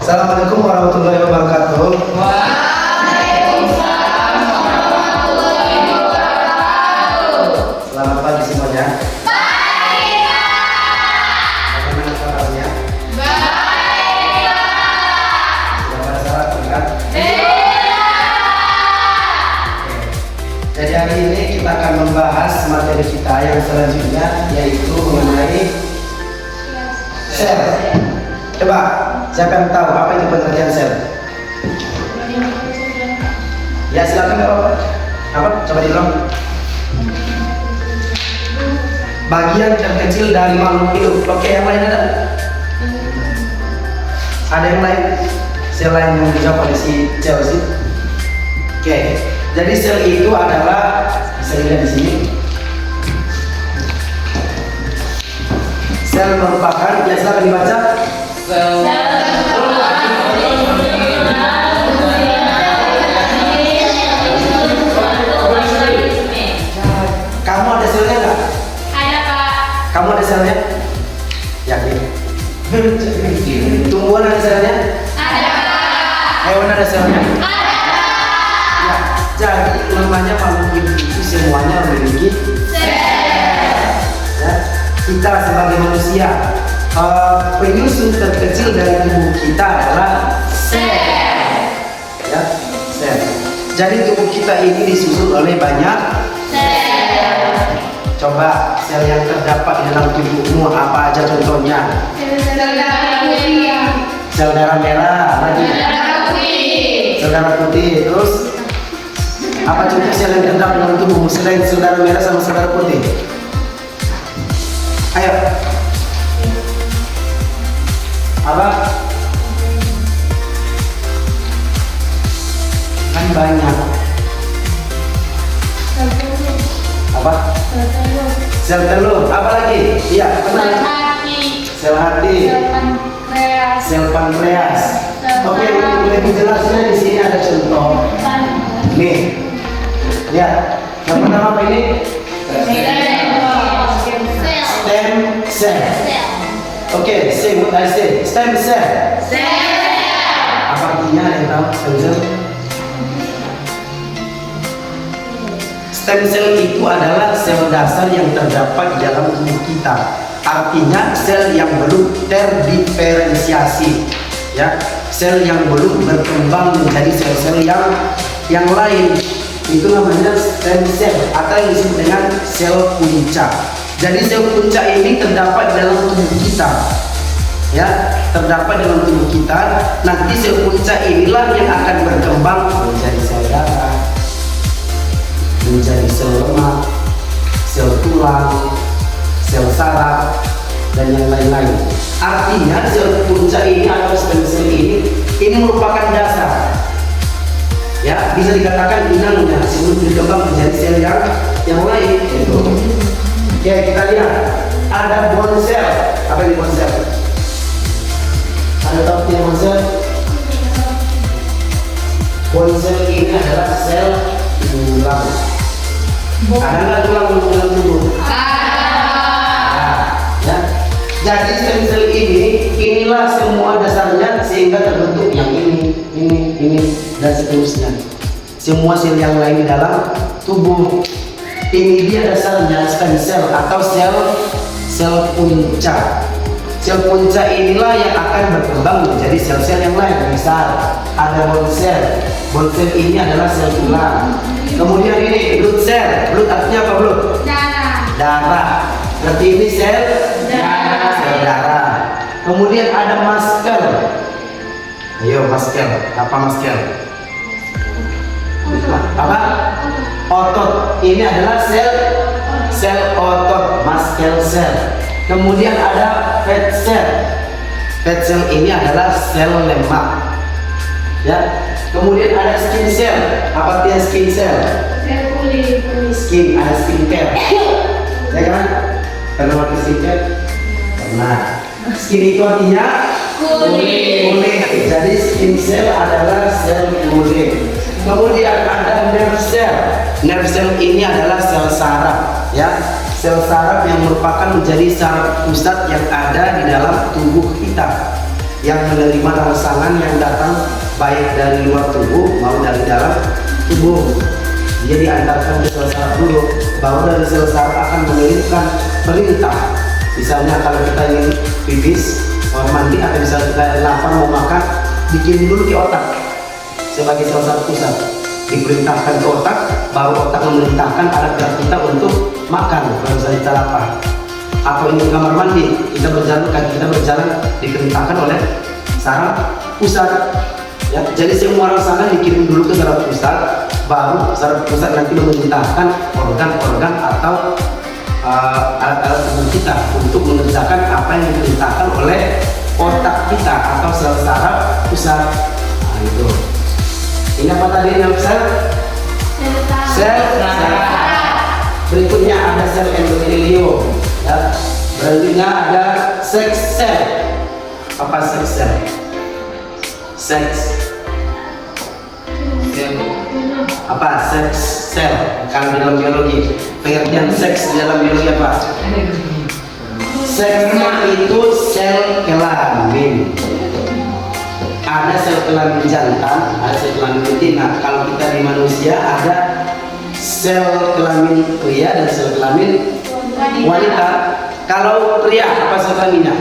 Assalamualaikum warahmatullahi wabarakatuh. Waalaikumsalam warahmatullahi wabarakatuh. Selamat pagi semuanya. Baik, Pak. Bagaimana kabarnya? Baik, Pak. Sudah pada sarapan kan? Jadi hari ini kita akan membahas materi kita yang selanjutnya, yaitu mengenai sel. Coba, siapa yang tahu apa itu pengertian sel? Ya silakan Bapak. Apa? Coba diulang. Bagian terkecil dari makhluk hidup. Oke, yang lain ada? Ada yang lain? Sel lain yang dijawab oleh si Chelsea. Oke, jadi sel itu adalah, bisa dilihat di sini. Sel merupakan, ya silakan dibaca. Kamu ada selnya nggak? Ada, Pak. Kamu ada selnya? Yakin? Tumbuhan ada selnya? Ada, Pak. Hewan ada selnya? Ada. Ya, jadi namanya makhluk hidup itu semuanya memiliki ya. Kita sebagai manusia, penyusun terkecil dari tubuh kita adalah Sel. ya, sel. Jadi tubuh kita ini disusun oleh banyak Sel. Coba sel yang terdapat di dalam tubuhmu apa aja contohnya? Sel darah merah, lagi sel darah putih, terus apa contoh sel yang terdapat di dalam tubuhmu selain sel darah merah sama sel darah putih? Ayo. Apa? Kan banyak. Apa? Sel telur. Apa lagi? Iya, kenal. Sel hati. Sel pankreas. Oke, untuk lebih jelasnya di sini ada contoh. Nih, lihat. Yang pertama apa ini? Stem cell. Oke, say what I say. Stem cell. Apa artinya? Ada yang tahu stem cell? Stem cell itu adalah sel dasar yang terdapat di dalam tubuh kita. Artinya sel yang belum terdiferensiasi, ya, sel yang belum berkembang menjadi sel-sel yang lain. Itu namanya stem cell atau yang disebut dengan sel punca. Jadi sel punca ini terdapat di dalam tubuh kita, ya, terdapat dalam tubuh kita. Nanti sel punca inilah yang akan berkembang menjadi sel darah, menjadi sel lemak, sel tulang, sel saraf, dan yang lain-lain. Artinya sel punca ini atau stem cell ini merupakan dasar, ya, bisa dikatakan inangnya sebelum berkembang menjadi sel yang lain. Gitu. Oke, kita lihat ada bone cell. Apa ini bone cell? Ada tahu yang bone cell? Bone cell ini adalah sel tulang. Ada nggak tulang dalam tubuh? Ya. Jadi stem cell inilah semua dasarnya sehingga terbentuk yang ini dan seterusnya. Semua sel yang lain di dalam tubuh. Ini dia dasarnya stem cell atau sel punca. Sel punca inilah yang akan berkembang menjadi sel-sel yang lain. Misal ada bone cell. Bone cell ini adalah sel tulang. Kemudian ini blood cell. Blood artinya apa blood? Darah. Berarti ini sel darah. Kemudian ada muscle. Ayo muscle. Apa muscle? Apa? Otot. Ini adalah sel otot, muscle cell. Kemudian ada fat cell. Fat cell ini adalah sel lemak. Ya. Kemudian ada skin cell. Apa artinya skin cell? Skin, ada skincare. Ya kan? Pernah pakai skincare? Pernah. Skin itu artinya kulit. Jadi skin cell adalah sel kulit. Kemudian ada nerve cell. Nerve cell ini adalah sel saraf, ya. Sel saraf yang merupakan menjadi saraf pusat yang ada di dalam tubuh kita. yang menerima rangsangan yang datang baik dari luar tubuh maupun dari dalam tubuh. Dia diantarkan ke sel saraf dulu, baru dari sel saraf akan mengirimkan perintah. Misalnya kalau kita ingin pipis, mau mandi, atau misalnya kita lapar mau makan, dikirim dulu di otak sebagai sel saraf pusat, diperintahkan ke otak, baru otak memerintahkan alat gerak kita untuk makan. Kalau misalnya kita lapar, atau ini kamar mandi, kita berjalan, kaki kita berjalan, diperintahkan oleh saraf pusat. Ya, jadi semua rangsangan dikirim dulu ke saraf pusat, baru saraf pusat nanti memerintahkan organ-organ atau alat-alat tubuh kita untuk mengerjakan apa yang diperintahkan oleh otak kita atau sel saraf pusat. Nah, itu. Ini apa tadi yang sel? Sel saraf. Berikutnya ada sel endotelium. Ya. Berikutnya ada sex cell. Apa sex cell? Sex. Apa sex cell? Kalau di dalam biologi, pengertian seks di dalam biologi apa? Seks itu sel kelamin. Ada sel kelamin jantan, ada sel kelamin betina. Kalau kita di manusia ada sel kelamin pria dan sel kelamin wanita. Kalau pria apa sel kelaminnya?